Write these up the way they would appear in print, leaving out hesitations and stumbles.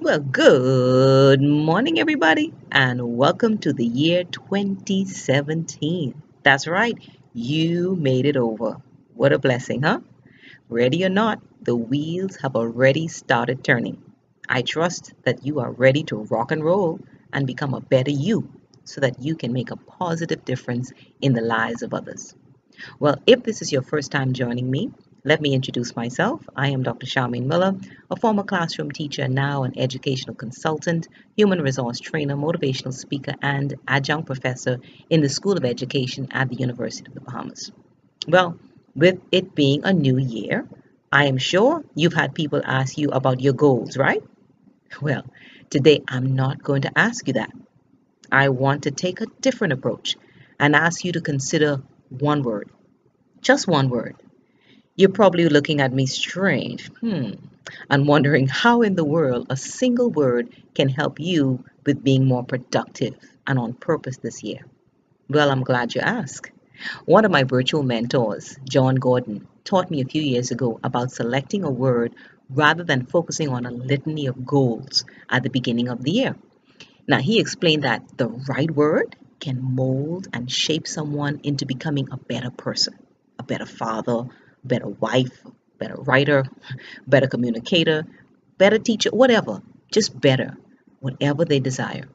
Well, good morning, everybody, and welcome to the year 2017. That's right, you made it over. What a blessing, huh? Ready or not, the wheels have already started turning. I trust that you are ready to rock and roll and become a better you so that you can make a positive difference in the lives of others. Well, if this is your first time joining me, let me introduce myself. I am Dr. Charmaine Miller, a former classroom teacher, now an educational consultant, human resource trainer, motivational speaker, and adjunct professor in the School of Education at the University of the Bahamas. Well, with it being a new year, I am sure you've had people ask you about your goals, right? Well, today I'm not going to ask you that. I want to take a different approach and ask you to consider one word, just one word. You're probably looking at me strange, and wondering how in the world a single word can help you with being more productive and on purpose this year. Well, I'm glad you asked. One of my virtual mentors, John Gordon, taught me a few years ago about selecting a word rather than focusing on a litany of goals at the beginning of the year. Now, he explained that the right word can mold and shape someone into becoming a better person, a better father, better wife, better writer, better communicator, better teacher, whatever, just better, whatever they desire.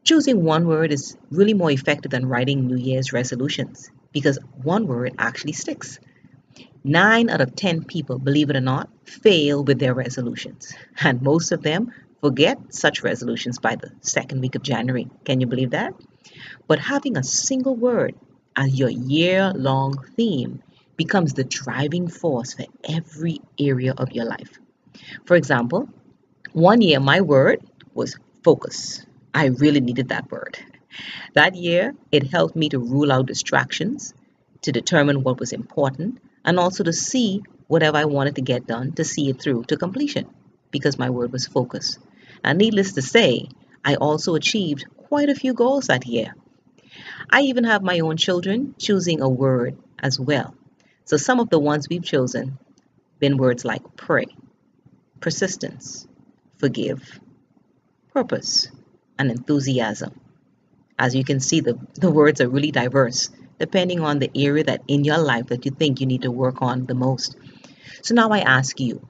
Choosing one word is really more effective than writing New Year's resolutions because one word actually sticks. 9 out of 10 people, believe it or not, fail with their resolutions. And most of them forget such resolutions by the second week of January. Can you believe that? But having a single word as your year long theme becomes the driving force for every area of your life. For example, one year my word was focus. I really needed that word. That year, it helped me to rule out distractions, to determine what was important, and also to see whatever I wanted to get done, to see it through to completion, because my word was focus. And needless to say, I also achieved quite a few goals that year. I even have my own children choosing a word as well. So some of the ones we've chosen been words like pray, persistence, forgive, purpose, and enthusiasm. As you can see, the words are really diverse, depending on the area that in your life that you think you need to work on the most. So now I ask you,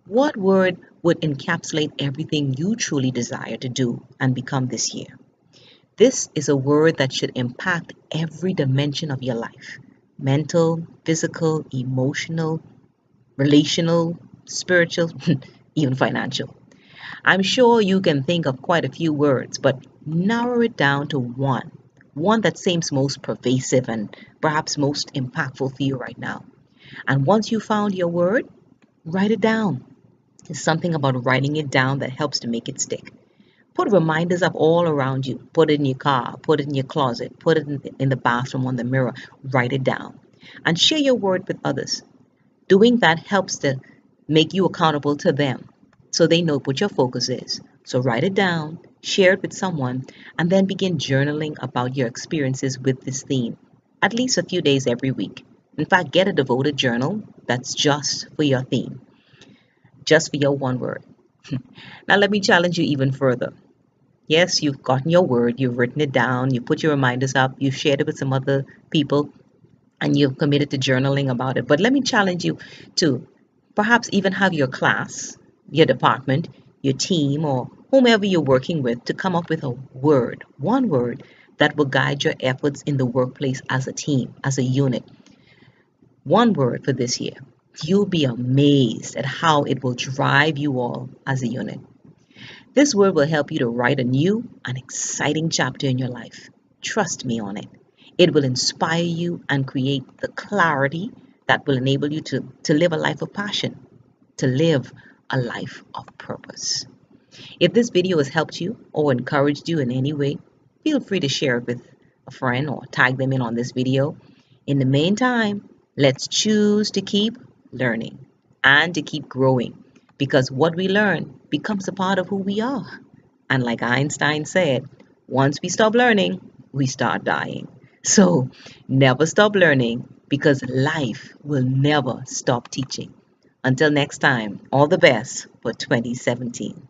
what word would encapsulate everything you truly desire to do and become this year? This is a word that should impact every dimension of your life: mental, physical, emotional, relational, spiritual, even financial. I'm sure you can think of quite a few words, but narrow it down to one that seems most pervasive and perhaps most impactful for you right now. And once you found your word, write it down. There's something about writing it down that helps to make it stick. Put reminders up all around you. Put it in your car, put it in your closet, put it in the bathroom on the mirror. Write it down and share your word with others. Doing that helps to make you accountable to them so they know what your focus is. So write it down, share it with someone, and then begin journaling about your experiences with this theme, at least a few days every week. In fact, get a devoted journal that's just for your theme, just for your one word. Now, let me challenge you even further. Yes, you've gotten your word, you've written it down, you put your reminders up, you've shared it with some other people, and you've committed to journaling about it. But let me challenge you to perhaps even have your class, your department, your team, or whomever you're working with to come up with a word, one word that will guide your efforts in the workplace as a team, as a unit. One word for this year. You'll be amazed at how it will drive you all as a unit. This word will help you to write a new and exciting chapter in your life. Trust me on it. It will inspire you and create the clarity that will enable you to live a life of passion, to live a life of purpose. If this video has helped you or encouraged you in any way, feel free to share it with a friend or tag them in on this video. In the meantime, let's choose to keep learning and to keep growing because what we learn becomes a part of who we are. And like Einstein said, once we stop learning, we start dying. So never stop learning because life will never stop teaching. Until next time, all the best for 2017.